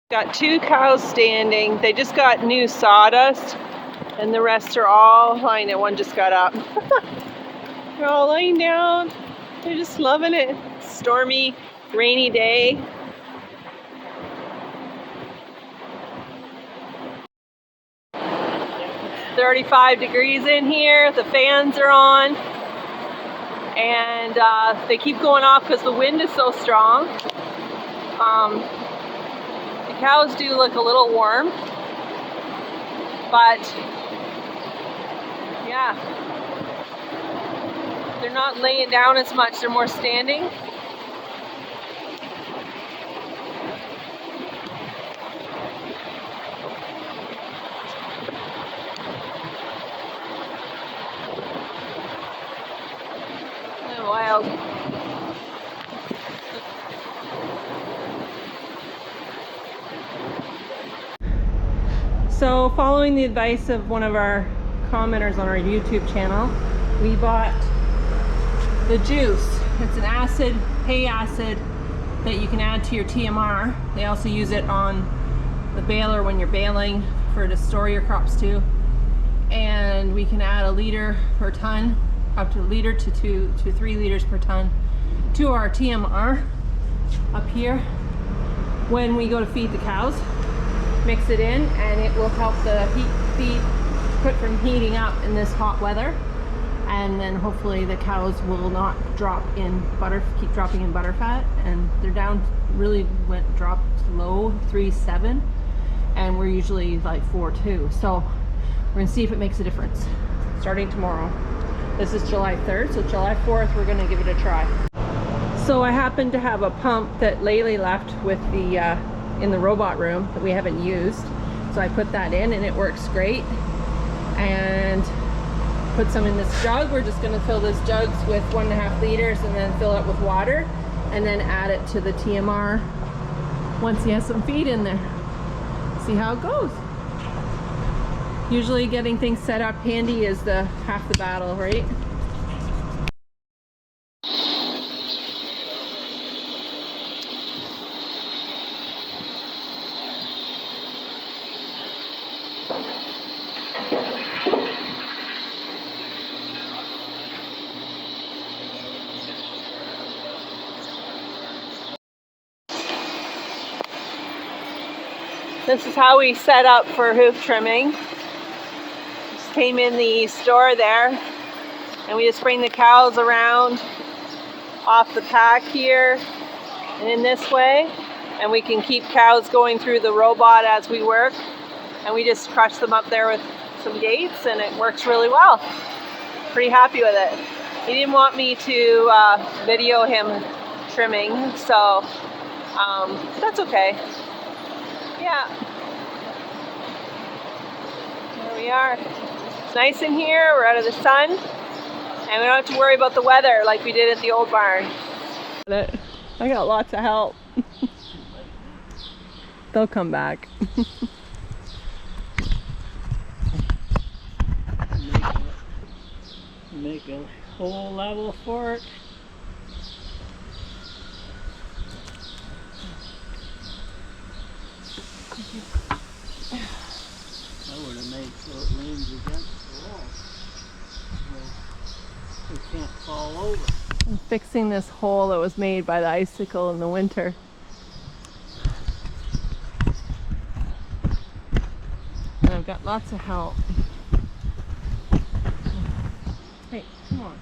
Got 2 cows standing. They just got new sawdust, and the rest are all lying there. One just got up. They're all laying down. They're just loving it. Stormy, rainy day. It's 35 degrees in here. The fans are on. And they keep going off because the wind is so strong. The cows do look a little warm, but yeah, they're not laying down as much, they're more standing. They're wild. So following the advice of one of our commenters on our YouTube channel, we bought the juice. It's an acid, hay acid, that you can add to your TMR. They also use it on the baler when you're baling to store your crops too. And we can add 1 liter per ton, up to 1 liter to 2 to 3 liters per ton to our TMR up here when we go to feed the cows. Mix it in and it will help the feed quit from heating up in this hot weather, and then hopefully the cows will not keep dropping in butter fat, and they're down, dropped low 3.7, and we're usually like 4.2. So we're gonna see if it makes a difference starting tomorrow. This is July 3rd, so July 4th we're gonna give it a try. So I happen to have a pump that Laylee left with the in the robot room that we haven't used, so I put that in and it works great. And put some in this jug. We're just going to fill this jugs with 1.5 liters and then fill it with water, and then add it to the TMR once he has some feed in there. See how it goes. Usually getting things set up handy is half the battle, right? This is how we set up for hoof trimming. Just came in the store there, and we just bring the cows around off the pack here and in this way, and we can keep cows going through the robot as we work, and we just crush them up there with some gates, and it works really well. Pretty happy with it. He didn't want me to video him trimming, so that's okay. Yeah, there we are. It's nice in here, we're out of the sun, and we don't have to worry about the weather like we did at the old barn. I got lots of help. They'll come back. Make a hole level for it. I would have made so it leans against the wall. So it can't fall over. I'm fixing this hole that was made by the icicle in the winter. And I've got lots of help. Hey, come on.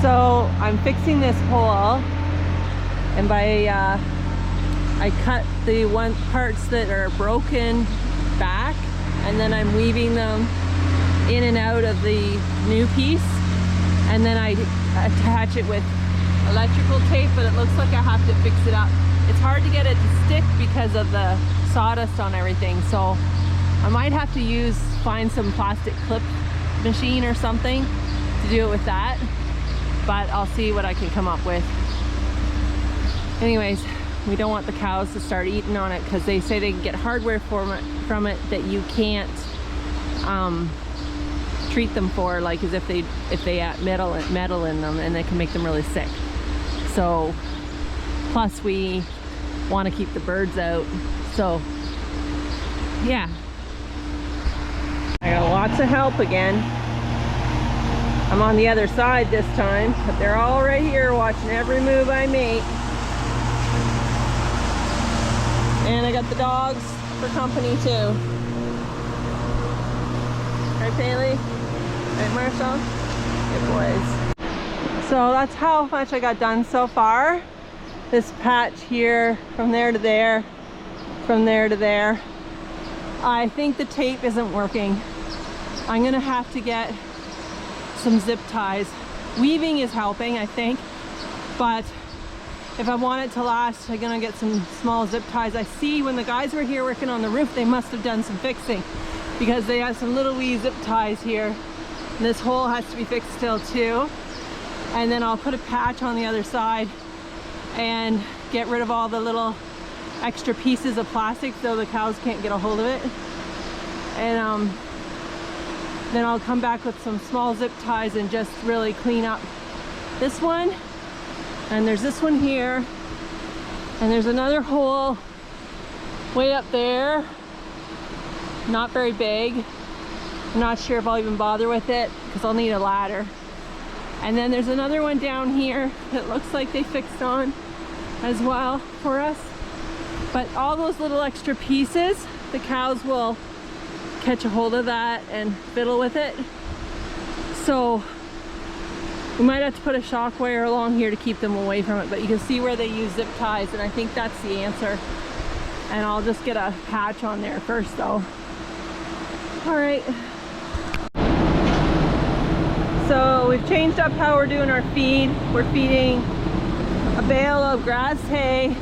So I'm fixing this hole, and by I cut the parts that are broken back, and then I'm weaving them in and out of the new piece, and then I attach it with electrical tape, but it looks like I have to fix it up. It's hard to get it to stick because of the sawdust on everything, so I might have to find some plastic clip machine or something to do it with that, but I'll see what I can come up with. Anyways, we don't want the cows to start eating on it because they say they can get hardware from it that you can't treat them for, like as if they add metal in them, and they can make them really sick. So plus we want to keep the birds out, so yeah. I got lots of help again. I'm on the other side this time, but they're all right here watching every move I make. And I got the dogs for company too. Right, Bailey? Right, Marshall? Good boys. So that's how much I got done so far. This patch here, from there to there, from there to there. I think the tape isn't working. I'm gonna have to get some zip ties. Weaving is helping, I think, but if I want it to last, I'm gonna get some small zip ties. I see when the guys were here working on the roof, they must have done some fixing because they have some little wee zip ties here. And this hole has to be fixed still too. And then I'll put a patch on the other side and get rid of all the little extra pieces of plastic so the cows can't get a hold of it. And then I'll come back with some small zip ties and just really clean up this one. And there's this one here, and there's another hole way up there, not very big. I'm not sure if I'll even bother with it because I'll need a ladder. And then there's another one down here that looks like they fixed on as well for us. But all those little extra pieces, the cows will catch a hold of that and fiddle with it. So we might have to put a shock wire along here to keep them away from it, but you can see where they use zip ties, and I think that's the answer. And I'll just get a patch on there first though. All right. So we've changed up how we're doing our feed. We're feeding a bale of grass hay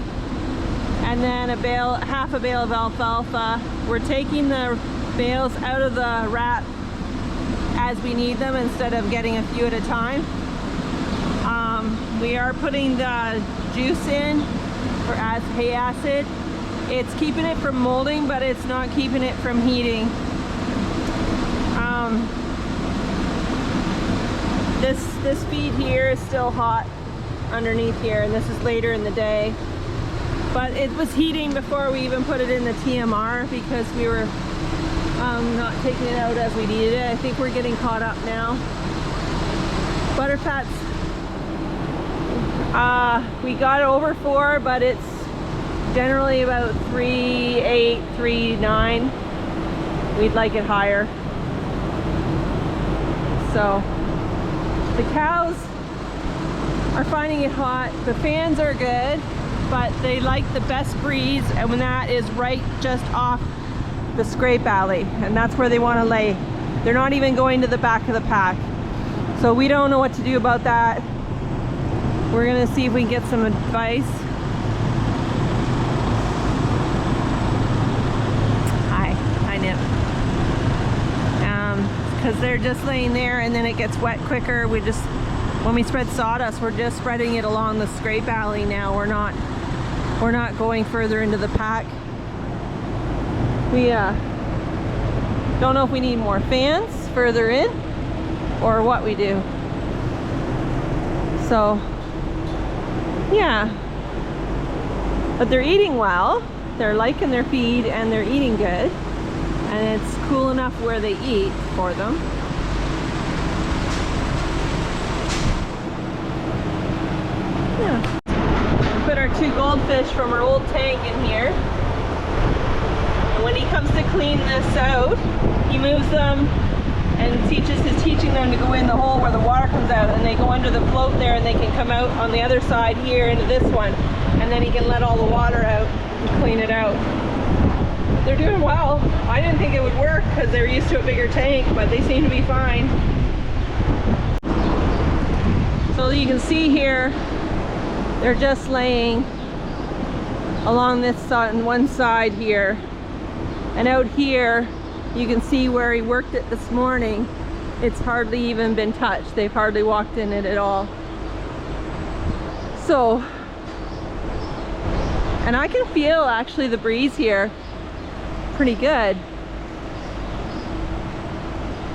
and then half a bale of alfalfa. We're taking the bales out of the wrap as we need them instead of getting a few at a time. We are putting the juice in as hay acid. It's keeping it from molding, but it's not keeping it from heating. This feed here is still hot underneath here, and this is later in the day. But it was heating before we even put it in the TMR because we were not taking it out as we needed it. I think we're getting caught up now. Butterfats, we got over 4, but it's generally about 3.8, 3.9. We'd like it higher. So the cows are finding it hot. The fans are good, but they like the best breeze, and when that is right just off the scrape alley, and that's where they want to lay. They're not even going to the back of the pack. So we don't know what to do about that. We're gonna see if we can get some advice. Hi Nip. Because they're just laying there and then it gets wet quicker. When we spread sawdust, we're just spreading it along the scrape alley now. We're not going further into the pack. We don't know if we need more fans further in or what we do. So yeah, but they're eating well. They're liking their feed and they're eating good, and it's cool enough where they eat for them. Yeah. We put our 2 goldfish from our old tank in here. And when he comes to clean this out, he moves them and is teaching them to go in the hole where the water comes out, and they go under the float there, and they can come out on the other side here into this one, and then he can let all the water out and clean it out. They're doing well. I didn't think it would work because they're used to a bigger tank, but they seem to be fine. So you can see here, they're just laying along this side, on one side here, and out here you can see where he worked it this morning. It's hardly even been touched. They've hardly walked in it at all. So, and I can feel actually the breeze here pretty good.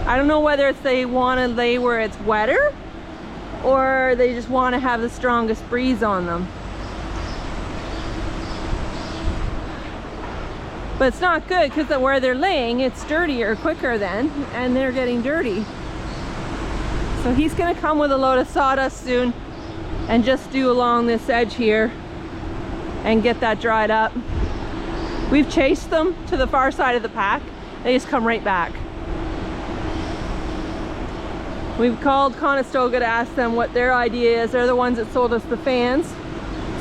I don't know whether it's they want to lay where it's wetter, or they just want to have the strongest breeze on them. But it's not good because where they're laying, it's dirtier quicker then, and they're getting dirty. So he's gonna come with a load of sawdust soon and just do along this edge here and get that dried up. We've chased them to the far side of the pack. They just come right back. We've called Conestoga to ask them what their idea is. They're the ones that sold us the fans.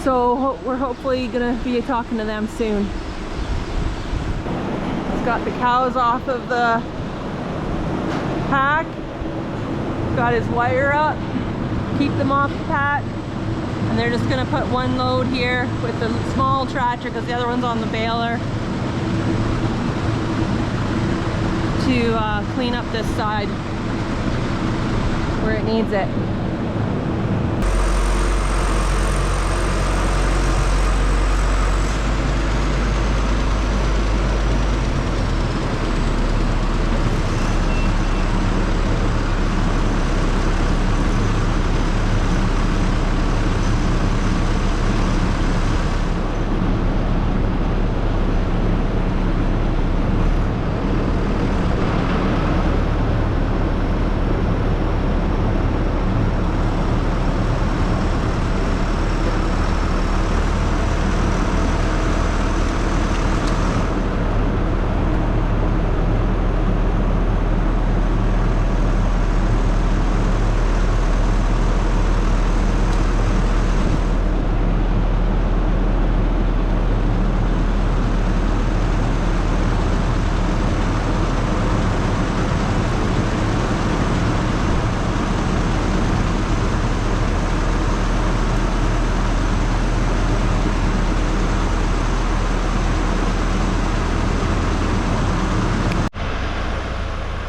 So we're hopefully gonna be talking to them soon. He's got the cows off of the pack. Got his wire up, keep them off the pack. And they're just gonna put one load here with the small tractor because the other one's on the baler to clean up this side where it needs it.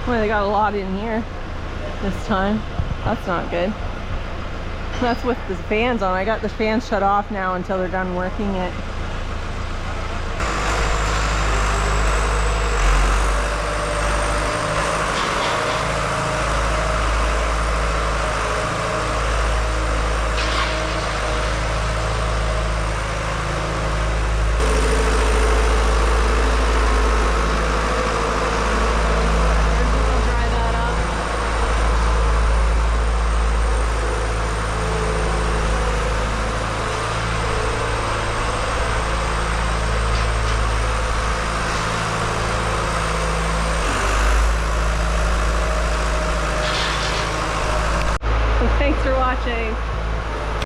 Boy, they got a lot in here this time. That's not good. That's with the fans on. I got the fans shut off now until they're done working it. Thanks for watching.